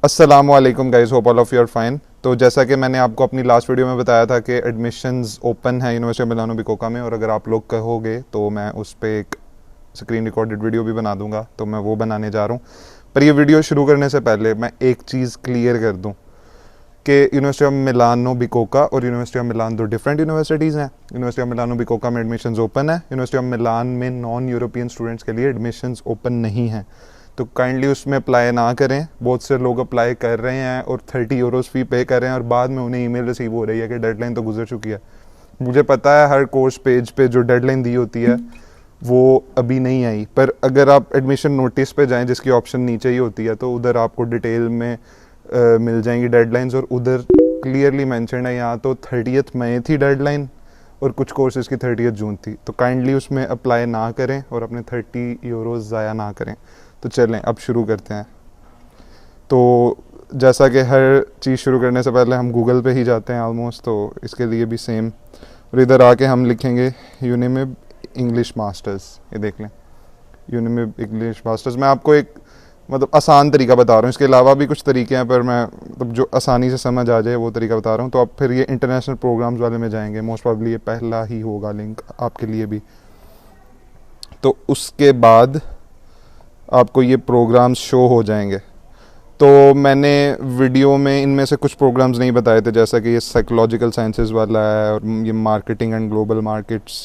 अस्सलामुअलैकुम guys, hope all of you are fine. तो जैसा कि मैंने आपको अपनी लास्ट वीडियो में बताया था कि एडमिशन्स ओपन है यूनिवर्सिटी ऑफ मिलानो बिकोका में, और अगर आप लोग कहोगे तो मैं उस पर एक स्क्रीन रिकॉर्डेड वीडियो भी बना दूंगा, तो मैं वो बनाने जा रहा हूँ। पर ये वीडियो शुरू करने से पहले मैं एक चीज़ क्लियर कर दूँ कि यूनिवर्सिटी ऑफ मिलानो बिकोका और यूनिवर्सिटी ऑफ मिलान दो डिफरेंट यूनिवर्सिटीज़ हैं। यूनिवर्सिटी ऑफ मिलानो बिकोका में एडमिशन्स ओपन है, यूनिवर्सिटी ऑफ मिलान में नॉन यूरोपियन स्टूडेंट्स के लिए एडमिशन्स ओपन नहीं है। तो काइंडली उसमें अप्लाई ना करें। बहुत से लोग अप्लाई कर रहे हैं और 30 यूरोस फ़ी पे कर रहे हैं और बाद में उन्हें ईमेल रिसीव हो रही है कि डेडलाइन तो गुजर चुकी है। मुझे पता है हर कोर्स पेज पे जो डेडलाइन दी होती है वो अभी नहीं आई, पर अगर आप एडमिशन नोटिस पे जाएं जिसकी ऑप्शन नीचे ही होती है, तो उधर आपको डिटेल में मिल जाएंगी डेडलाइंस, और उधर क्लियरली मेंशन है यहाँ तो 30 मई थी डेडलाइन और कुछ कोर्सेज़ की 30 जून थी। तो काइंडली उसमें अप्लाई ना करें और अपने 30 यूरोस ज़ाया ना करें। तो चलें अब शुरू करते हैं। तो जैसा कि हर चीज़ शुरू करने से पहले हम गूगल पे ही जाते हैं ऑलमोस्ट, तो इसके लिए भी सेम, और इधर आके हम लिखेंगे यूनिमिब इंग्लिश मास्टर्स। ये देख लें, यूनिमिब इंग्लिश मास्टर्स। मैं आपको एक आसान तरीका बता रहा हूँ, इसके अलावा भी कुछ तरीके हैं, पर मैं जो आसानी से समझ आ जाए वो तरीका बता रहा हूँ। तो आप फिर ये इंटरनेशनल प्रोग्राम्स वाले में जाएंगे, मोस्ट प्रॉब्ली ये पहला ही होगा लिंक आपके लिए भी। तो उसके बाद आपको ये प्रोग्राम्स शो हो जाएंगे। तो मैंने वीडियो में इनमें से कुछ प्रोग्राम्स नहीं बताए थे, जैसा कि ये साइकोलॉजिकल साइंसेज वाला है और ये मार्केटिंग एंड ग्लोबल मार्केट्स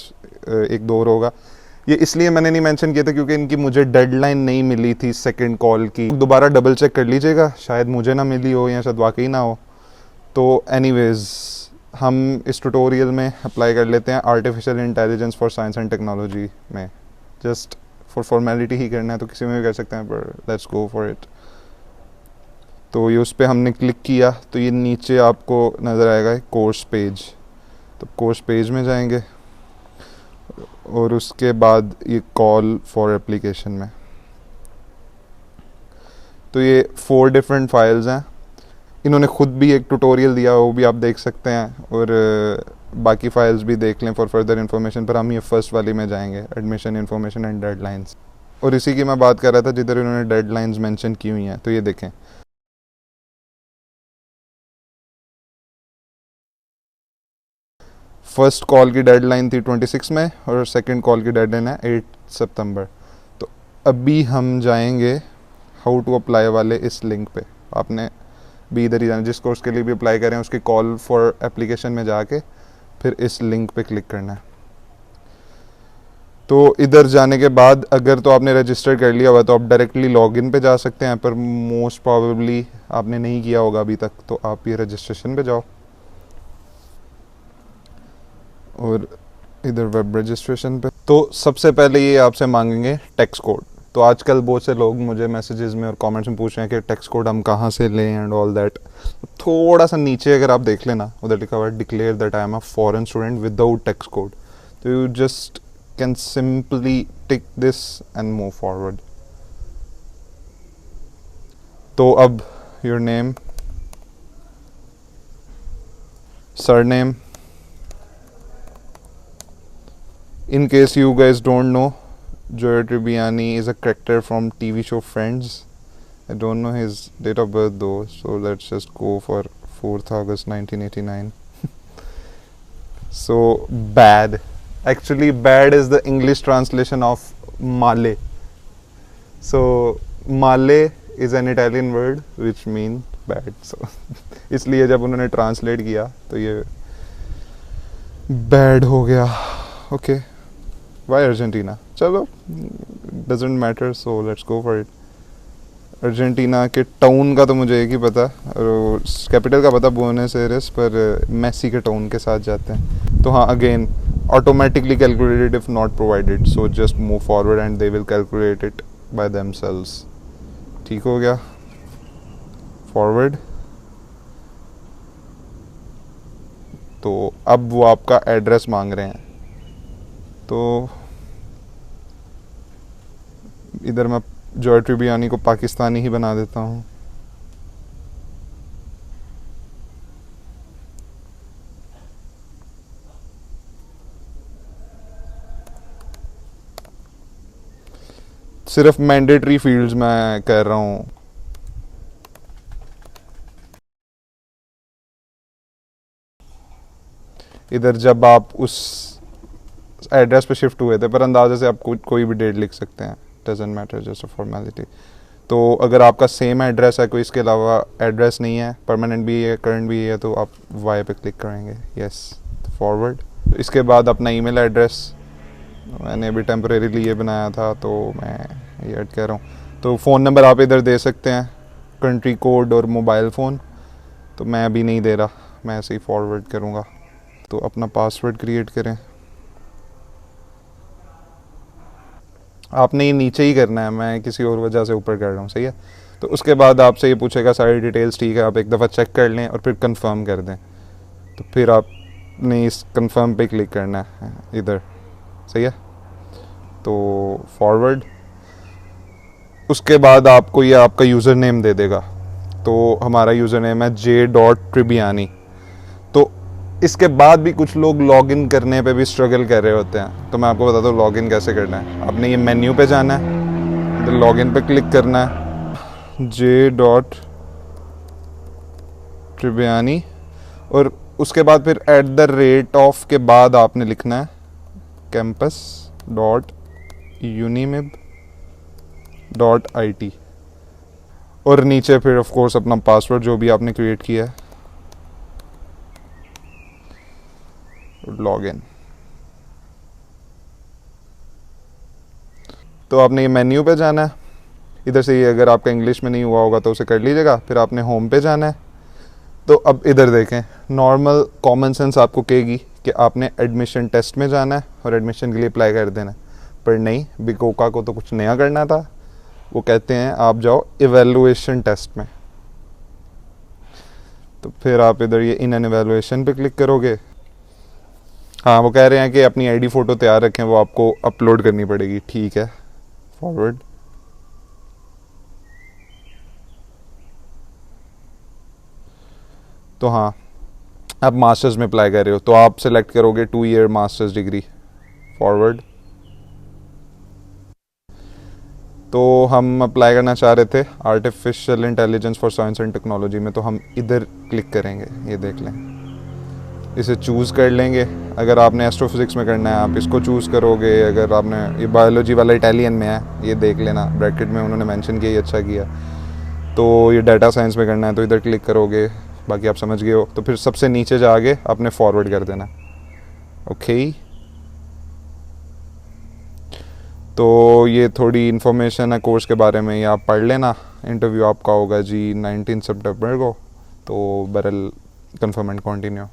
एक दो और होगा। ये इसलिए मैंने नहीं मेंशन किया था क्योंकि इनकी मुझे डेडलाइन नहीं मिली थी सेकंड कॉल की। दोबारा डबल चेक कर लीजिएगा, शायद मुझे ना मिली हो या शायद वाकई ना हो। तो एनीवेज हम इस ट्यूटोरियल में अप्लाई कर लेते हैं artificial intelligence for science and technology में। जस्ट फॉर फॉर्मेलिटी ही करना है, तो किसी में भी कर सकते हैं, पर लेट्स गो फॉर इट। तो ये उस पर हमने क्लिक किया तो ये नीचे आपको नज़र आएगा कोर्स पेज। तो कोर्स पेज में जाएंगे और उसके बाद ये कॉल फॉर एप्लीकेशन में। तो ये 4 डिफरेंट फाइल्स हैं। इन्होंने ख़ुद भी एक ट्यूटोरियल दिया, वो भी आप देख सकते हैं, और बाकी फाइल्स भी देख लें फॉर फर्दर इन्फॉर्मेशन। पर हम ये फर्स्ट वाली में जाएंगे, एडमिशन इन्फॉर्मेशन एंड डेडलाइंस, और इसी की मैं बात कर रहा था जिधर इन्होंने डेडलाइंस मेंशन की हुई हैं। तो ये देखें, फर्स्ट कॉल की डेडलाइन थी 26 में और सेकंड कॉल की डेडलाइन है 8 सितंबर। तो अभी हम जाएंगे हाउ टू अप्लाई वाले इस लिंक पे। आपने भी इधर ही जाना, जिस कोर्स के लिए भी अप्लाई करें उसकी कॉल फॉर एप्लीकेशन में जाके फिर इस लिंक पे क्लिक करना है। तो इधर जाने के बाद अगर तो आपने रजिस्टर कर लिया हुआ तो आप डायरेक्टली लॉगिन पे जा सकते हैं, पर मोस्ट प्रोबेबली आपने नहीं किया होगा अभी तक, तो आप ये रजिस्ट्रेशन पे जाओ और इधर वेब रजिस्ट्रेशन पे। तो सबसे पहले ये आपसे मांगेंगे टैक्स कोड। तो आजकल बहुत से लोग मुझे मैसेजेस में और कमेंट्स में पूछ रहे हैं कि टैक्स कोड हम कहाँ से लें एंड ऑल दैट। थोड़ा सा नीचे अगर आप देख लेना, उधर लिखा हुआ है declare that I am a foreign student without tax code. तो you just can simply tick this and move forward. तो अब your name, surname. In case you guys don't know, Joy Tribbiani is a character from TV show Friends. I don't know his date of birth though, so let's just go for 4th August 1989. So bad. Actually, bad is the English translation of male. So male is an Italian word which means bad. So इसलिए जब उन्होंने translate किया तो ये bad हो गया। Okay, why Argentina? चलो, doesn't matter, so let's go for it. Argentina के टाउन का तो मुझे एक ही पता, और कैपिटल का पता बुएनोस एयरेस, पर मेसी के टाउन के साथ जाते हैं। तो हाँ, again automatically calculated if not provided, so just move forward and they will calculate it by themselves. ठीक हो गया, फॉरवर्ड। तो अब वो आपका एड्रेस मांग रहे हैं, तो इधर मैं जॉय ट्रिबियानी को पाकिस्तानी ही बना देता हूँ। सिर्फ मैंडेटरी फील्ड्स मैं कर रहा हूँ। इधर जब आप उस एड्रेस पे शिफ्ट हुए थे, पर अंदाजे से आप कोई भी डेट लिख सकते हैं, doesn't matter, just a formality. तो अगर आपका सेम एड्रेस है, कोई इसके अलावा एड्रेस नहीं है, परमानेंट भी है करंट भी है, तो आप वाई पे क्लिक करेंगे, यस, फॉरवर्ड। इसके बाद अपना ईमेल एड्रेस, मैंने अभी टेम्परेरीली ये बनाया था तो मैं ये ऐड कह रहा हूँ। तो फ़ोन नंबर आप इधर दे सकते हैं, कंट्री कोड और मोबाइल फ़ोन, तो मैं अभी नहीं दे रहा, मैं ऐसे ही फॉरवर्ड करूँगा। तो अपना पासवर्ड क्रिएट करें, आपने ये नीचे ही करना है, मैं किसी और वजह से ऊपर कर रहा हूँ, सही है। तो उसके बाद आपसे ये पूछेगा सारी डिटेल्स ठीक है, आप एक दफ़ा चेक कर लें और फिर कंफर्म कर दें। तो फिर आपने इस कंफर्म पे क्लिक करना है इधर, सही है। तो फॉरवर्ड, उसके बाद आपको ये आपका यूज़र नेम दे देगा। तो हमारा यूज़र नेम है J.Tribbiani। तो इसके बाद भी कुछ लोग लॉगिन करने पे भी स्ट्रगल कर रहे होते हैं, तो मैं आपको बताता हूँ लॉगिन कैसे करना है। आपने ये मेन्यू पे जाना है, तो लॉगिन पे क्लिक करना है, J.Tribbiani, और उसके बाद फिर @ऑफ के बाद आपने लिखना है campus.unimib.it, और नीचे फिर ऑफ कोर्स अपना पासवर्ड जो भी आपने क्रिएट किया है, लॉगिन। तो आपने ये मेन्यू पे जाना है, इधर से ये अगर आपका इंग्लिश में नहीं हुआ होगा तो उसे कर लीजिएगा। फिर आपने होम पे जाना है। तो अब इधर देखें, नॉर्मल कॉमन सेंस आपको कहेगी कि आपने एडमिशन टेस्ट में जाना है और एडमिशन के लिए अप्लाई कर देना है, पर नहीं, बिकोका को तो कुछ नया करना था। वो कहते हैं आप जाओ इवेलुएशन टेस्ट में। तो फिर आप इधर ये इन एन इवेलुएशन पे क्लिक करोगे। हाँ, वो कह रहे हैं कि अपनी आईडी फ़ोटो तैयार रखें, वो आपको अपलोड करनी पड़ेगी, ठीक है, फॉरवर्ड। तो हाँ, आप मास्टर्स में अप्लाई कर रहे हो तो आप सेलेक्ट करोगे 2 ईयर मास्टर्स डिग्री, फॉरवर्ड। तो हम अप्लाई करना चाह रहे थे artificial intelligence for science and technology में, तो हम इधर क्लिक करेंगे, ये देख लें, इसे चूज़ कर लेंगे। अगर आपने एस्ट्रोफिज़िक्स में करना है आप इसको चूज़ करोगे, अगर आपने ये बायोलॉजी वाला इटालियन में है, ये देख लेना, ब्रैकेट में उन्होंने मेंशन किया, ये अच्छा किया। तो ये डाटा साइंस में करना है तो इधर क्लिक करोगे, बाकी आप समझ गए हो। तो फिर सबसे नीचे जाके आपने फॉरवर्ड कर देना, ओके। तो ये थोड़ी इन्फॉर्मेशन है कोर्स के बारे में, ये आप पढ़ लेना। इंटरव्यू आपका होगा जी 19 सितंबर को, तो बरल कंफर्म एंड कंटिन्यू।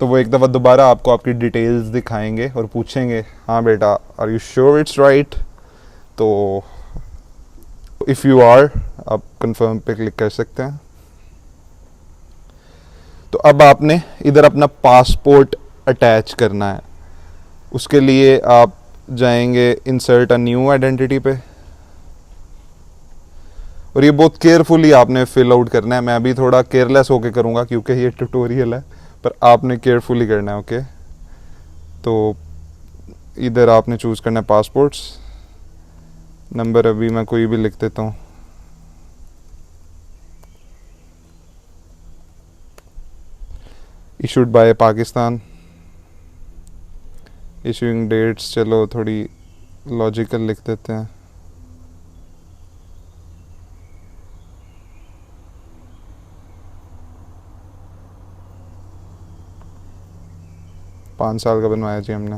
तो वो एक दफ़ा दोबारा आपको आपकी डिटेल्स दिखाएंगे और पूछेंगे, हाँ बेटा are you sure it's right. तो इफ़ यू आर, आप कंफर्म पे क्लिक कर सकते हैं। तो अब आपने इधर अपना पासपोर्ट अटैच करना है। उसके लिए आप जाएंगे इंसर्ट अ न्यू आइडेंटिटी पे, और ये बहुत केयरफुली आपने फिल आउट करना है। मैं अभी थोड़ा केयरलेस होके करूँगा क्योंकि ये ट्यूटोरियल है, पर आपने केयरफुली करना है, ओके। तो इधर आपने चूज़ करना है पासपोर्ट्स नंबर, अभी मैं कोई भी लिख देता हूँ, issued by Pakistan, issuing dates, चलो थोड़ी लॉजिकल लिख देते हैं, पाँच साल का बनवाया जी हमने,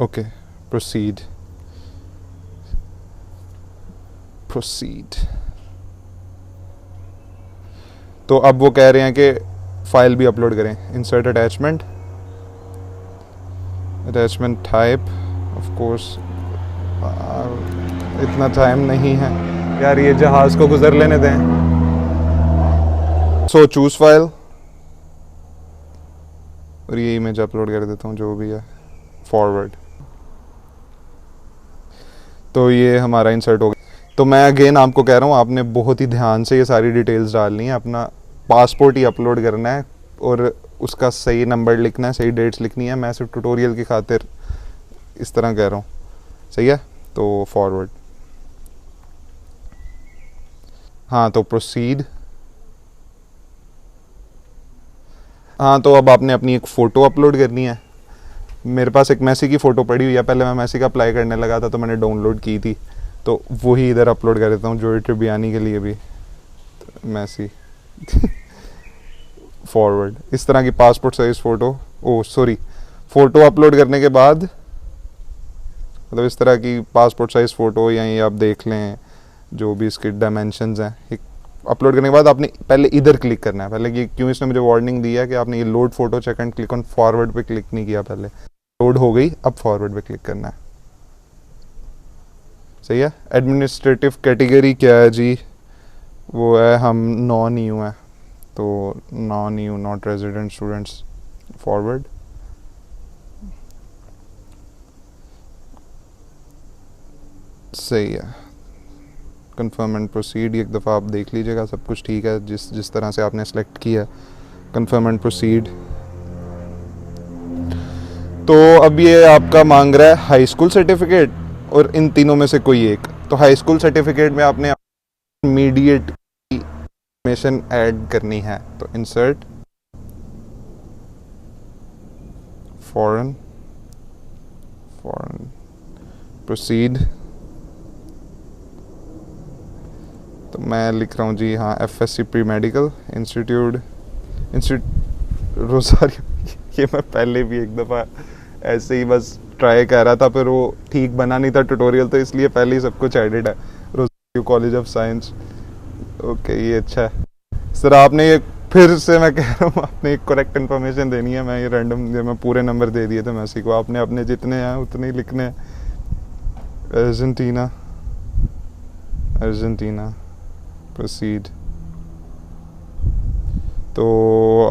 ओके। Proceed, proceed. तो अब वो कह रहे हैं कि फाइल भी अपलोड करें, insert attachment, attachment type, of course. इतना टाइम नहीं है यार, ये जहाज़ को गुजर लेने दें। सो चूज़ फाइल, और ये इमेज अपलोड कर देता हूँ जो भी है, फॉरवर्ड। तो ये हमारा इंसर्ट हो गया। तो मैं अगेन आपको कह रहा हूँ, आपने बहुत ही ध्यान से ये सारी डिटेल्स डालनी है, अपना पासपोर्ट ही अपलोड करना है और उसका सही नंबर लिखना है, सही डेट्स लिखनी है। मैं सिर्फ ट्यूटोरियल की खातिर इस तरह कह रहा हूँ, सही है। तो फॉरवर्ड, हाँ, तो प्रोसीड, हाँ, तो अब आपने अपनी एक फ़ोटो अपलोड करनी है। मेरे पास एक मैसी की फ़ोटो पड़ी हुई है, पहले मैं मैसी का अप्लाई करने लगा था तो मैंने डाउनलोड की थी, तो वही इधर अपलोड कर देता हूँ जोई ट्रिबियानी के लिए भी। तो मैसी फॉरवर्ड, इस तरह की पासपोर्ट साइज़ फ़ोटो, ओ सॉरी, फ़ोटो अपलोड करने के बाद मतलब इस तरह की पासपोर्ट साइज़ फ़ोटो, या ये आप देख लें जो भी इसके डायमेंशंस हैं, अपलोड करने के बाद आपने पहले इधर क्लिक करना है। पहले कि क्यों इसने मुझे वार्निंग दी है कि आपने ये load photo check and click on forward पे क्लिक नहीं किया, पहले लोड हो गई, अब फॉरवर्ड पे क्लिक करना है। सही है। एडमिनिस्ट्रेटिव कैटेगरी क्या है जी, वो है हम नॉन यू है, तो non you, not resident students, forward. सही है। कंफर्म एंड प्रोसीड, एक दफ़ा आप देख लीजिएगा सब कुछ ठीक है जिस जिस तरह से आपने सेलेक्ट किया। Confirm and proceed. तो अब ये आपका मांग रहा है हाई स्कूल सर्टिफिकेट और इन तीनों में से कोई एक। तो हाई स्कूल सर्टिफिकेट में आपने इमीडिएट इंफॉर्मेशन ऐड करनी है, तो इंसर्ट फॉरेन, फॉरेन, प्रोसीड। तो मैं लिख रहा हूँ जी, हाँ, FSC pre medical institute, Rosario. ये मैं पहले भी एक दफ़ा ऐसे ही बस ट्राई कर रहा था, फिर वो ठीक बना नहीं था ट्यूटोरियल, तो इसलिए पहले ही सब कुछ एडिड है। Rosario college of science, okay, ये अच्छा है सर। आपने ये फिर से मैं कह रहा हूँ, आपने एक करेक्ट इन्फॉर्मेशन देनी है। मैं ये रैंडम, ये मैं पूरे नंबर दे दिए थे मैसी को, आपने अपने जितने हैं उतने ही लिखने हैं। Argentina, Argentina, proceed. तो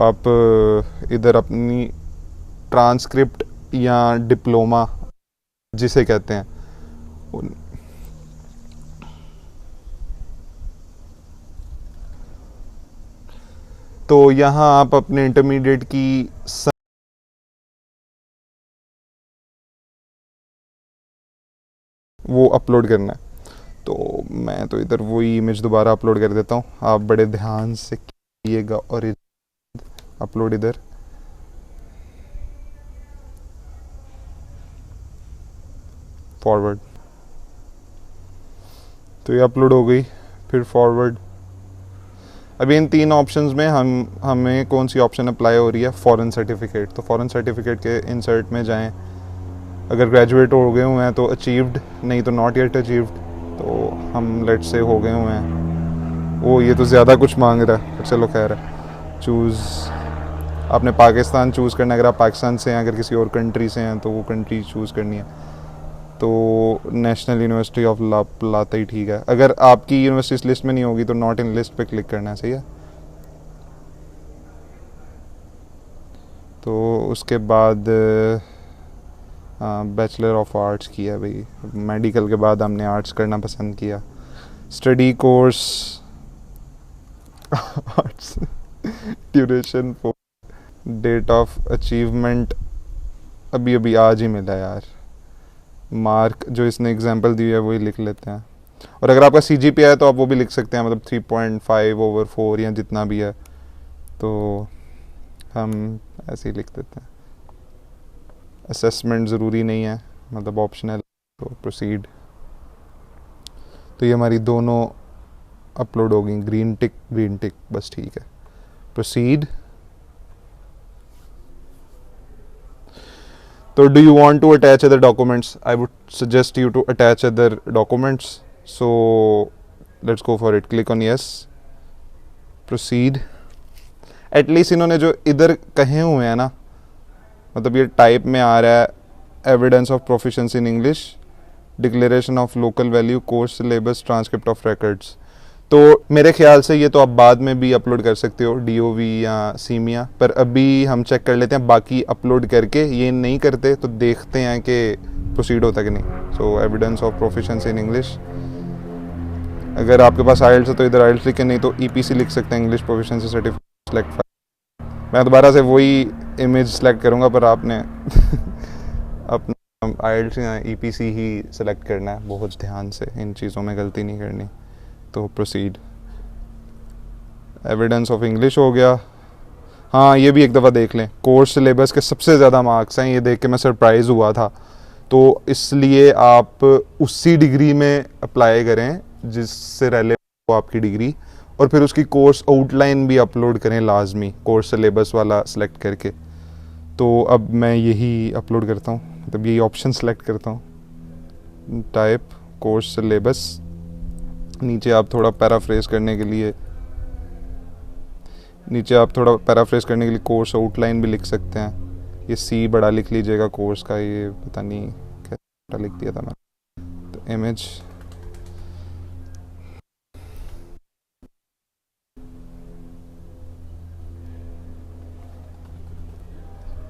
आप इधर अपनी ट्रांसक्रिप्ट या डिप्लोमा जिसे कहते हैं तो यहाँ आप अपने इंटरमीडिएट की वो अपलोड करना है। तो मैं तो इधर वही इमेज दोबारा अपलोड कर देता हूँ, आप बड़े ध्यान से कीजिएगा। और अपलोड इधर, फॉरवर्ड। तो ये अपलोड हो गई, फिर फॉरवर्ड। अभी इन तीन ऑप्शंस में हमें कौन सी ऑप्शन अप्लाई हो रही है, फॉरेन सर्टिफिकेट। तो फॉरेन सर्टिफिकेट के इंसर्ट में जाएं, अगर ग्रेजुएट हो गए हुए हैं तो अचीव्ड, नहीं तो नॉट येट अचीव्ड। तो हम लेट से हो गए हुए हैं। वो ये तो ज़्यादा कुछ मांग रहा है, चलो खैर है। चूज़, आपने पाकिस्तान चूज़ करना है, अगर आप पाकिस्तान से हैं, अगर किसी और कंट्री से हैं तो वो कंट्री चूज़ करनी है। तो नेशनल यूनिवर्सिटी ऑफ लाता ही ठीक है। अगर आपकी यूनिवर्सिटी इस लिस्ट में नहीं होगी तो नॉट इन लिस्ट पे क्लिक करना है। सही है। तो उसके बाद बैचलर ऑफ आर्ट्स किया भाई, मेडिकल के बाद हमने आर्ट्स करना पसंद किया। Study course arts, duration, for, date of achievement अभी अभी आज ही मिला यार। मार्क जो इसने एग्जांपल दी है वही लिख लेते हैं। और अगर आपका CGPA है तो आप वो भी लिख सकते हैं, मतलब 3.5/4 या जितना भी है, तो हम ऐसे ही लिख देते हैं। असेसमेंट ज़रूरी नहीं है, मतलब ऑप्शनल, तो प्रोसीड। तो ये हमारी दोनों अपलोड हो गई, ग्रीन टिक बस ठीक है। प्रोसीड। तो do you want to attach other documents? I would suggest you to attach other documents, so let's go for it. Click on yes, proceed. At least इन्होंने जो इधर कहे हुए हैं ना, मतलब ये टाइप में आ रहा है, evidence of proficiency in English, declaration of local value, course syllabus, transcript of records. तो मेरे ख्याल से ये तो आप बाद में भी अपलोड कर सकते हो, DOV या सीमिया, पर अभी हम चेक कर लेते हैं बाकी अपलोड करके। ये नहीं करते तो देखते हैं कि प्रोसीड होता कि नहीं। So evidence of proficiency in English, अगर आपके पास IELTS है तो इधर IELTS लिखें, नहीं तो EPC लिख सकते हैं, इंग्लिश प्रोफिशिएंसी सर्टिफिकेट, सेलेक्ट। मैं दोबारा से वही इमेज सेलेक्ट करूँगा, पर आपने अपना IELTS या EPC ही सेलेक्ट करना है, बहुत ध्यान से, इन चीज़ों में गलती नहीं करनी। तो प्रोसीड। एविडेंस ऑफ इंग्लिश हो गया। हाँ ये भी एक दफ़ा देख लें, कोर्स सिलेबस के सबसे ज़्यादा मार्क्स हैं, ये देख के मैं सरप्राइज़ हुआ था। तो इसलिए आप उसी डिग्री में अप्लाई करें जिससे रेलेवेंट हो आपकी डिग्री, और फिर उसकी कोर्स आउटलाइन भी अपलोड करें लाजमी, कोर्स सिलेबस वाला सेलेक्ट करके। तो अब मैं यही अपलोड करता हूँ, मतलब यही ऑप्शन सेलेक्ट करता हूँ, टाइप कोर्स सिलेबस। नीचे आप थोड़ा पैराफ्रेज करने के लिए कोर्स आउटलाइन भी लिख सकते हैं। ये सी बड़ा लिख लीजिएगा कोर्स का, ये पता नहीं कैसे लिख दिया था मैंने। तो इमेज,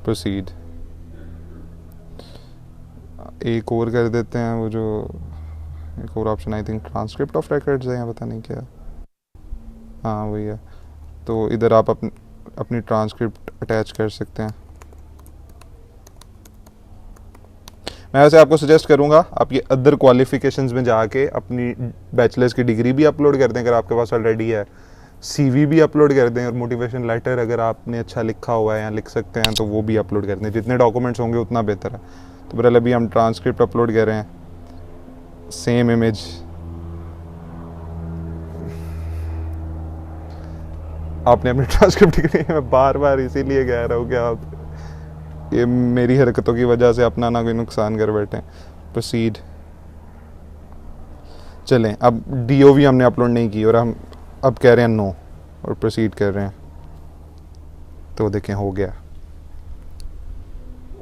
प्रोसीड, एक और कर देते हैं, वो जो एक और option I think transcript of records है या पता नहीं क्या, हाँ वही है। तो इधर आप अपनी ट्रांसक्रिप्ट अटैच कर सकते हैं। मैं वैसे आपको सजेस्ट करूंगा आप ये अदर क्वालिफिकेशंस में जाके अपनी बैचलर्स की डिग्री भी अपलोड कर दें अगर आपके पास ऑलरेडी है, सीवी भी अपलोड कर दें, और मोटिवेशन लेटर अगर आपने अच्छा लिखा हुआ है या लिख सकते हैं तो वो भी अपलोड कर दें। जितने डॉक्यूमेंट्स होंगे उतना बेहतर है। तो बहरहाल अभी हम ट्रांसक्रिप्ट अपलोड कर रहे हैं, सेम इमेज। आपने अपनी ट्रांसक्रिप्ट लिखनी है, मैं बार बार इसीलिए कह रहा हूँ कि आप ये मेरी हरकतों की वजह से अपना ना कोई नुकसान कर बैठे। प्रोसीड, चलें, अब डीओवी हमने अपलोड नहीं की और हम अब कह रहे हैं नो, और प्रोसीड कर रहे हैं। तो देखें हो गया,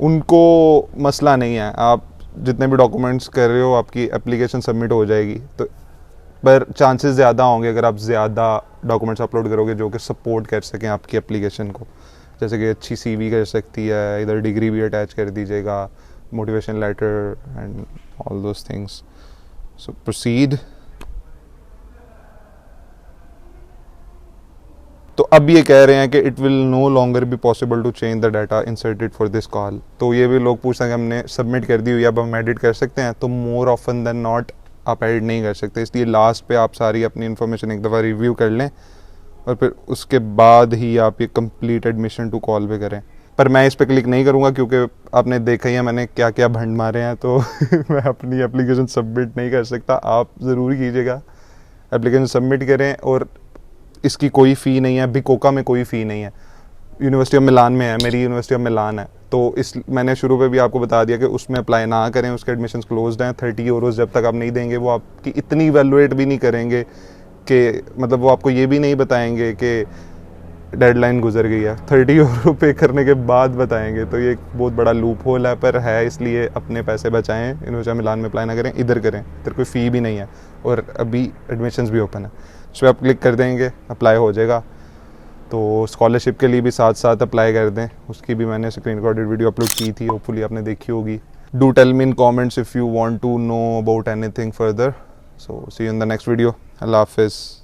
उनको मसला नहीं है, आप जितने भी डॉक्यूमेंट्स कर रहे हो आपकी एप्लीकेशन सबमिट हो जाएगी। तो पर चांसेस ज़्यादा होंगे अगर आप ज़्यादा डॉक्यूमेंट्स अपलोड करोगे जो कि सपोर्ट कर सकें आपकी एप्लीकेशन को, जैसे कि अच्छी सीवी कर सकती है, इधर डिग्री भी अटैच कर दीजिएगा, motivation letter and all those things. So proceed. तो अब ये कह रहे हैं कि it will no longer be possible to change the data inserted for this call. तो ये भी लोग पूछते हैं कि हमने सबमिट कर दी हुई, अब हम एडिट कर सकते हैं? तो मोर ऑफन देन नॉट आप एडिट नहीं कर सकते, इसलिए लास्ट पे आप सारी अपनी इन्फॉर्मेशन एक दफ़ा रिव्यू कर लें और फिर उसके बाद ही आप ये कंप्लीट एडमिशन टू कॉल पे करें। पर मैं इस पर क्लिक नहीं करूँगा क्योंकि आपने देखा ही है मैंने क्या क्या भंड मारे हैं, तो मैं अपनी एप्लीकेशन सबमिट नहीं कर सकता। आप ज़रूर कीजिएगा, एप्लीकेशन सबमिट करें। और इसकी कोई फ़ी नहीं है, बिकोका में कोई फ़ी नहीं है, यूनिवर्सिटी ऑफ मिलान में है, मेरी यूनिवर्सिटी ऑफ मिलान है। तो इस मैंने शुरू पे भी आपको बता दिया कि उसमें अप्लाई ना करें, उसके एडमिशन्स क्लोज्ड हैं। 30 यूरोज़ जब तक आप नहीं देंगे वो आपकी इतनी वैल्यूएट भी नहीं करेंगे कि मतलब वो आपको ये भी नहीं बताएंगे कि डेडलाइन गुजर गई है, 30 यूरो पे करने के बाद बताएंगे। तो ये एक बहुत बड़ा लूप होल है, पर है, इसलिए अपने पैसे बचाएं, यूनिवर्सिटी ऑफ मिलान में अप्लाई ना करें, इधर करें, इधर कोई फ़ी भी नहीं है और अभी एडमिशन्स भी ओपन है। उस पर आप क्लिक कर देंगे, अप्लाई हो जाएगा। तो स्कॉलरशिप के लिए भी साथ साथ अप्लाई कर दें, उसकी भी मैंने स्क्रीन रिकॉर्डेड वीडियो अपलोड की थी, होपफुली आपने देखी होगी। Do tell me in comments if you want to know about anything further. So see you in the next video. अल्लाह हाफिज़।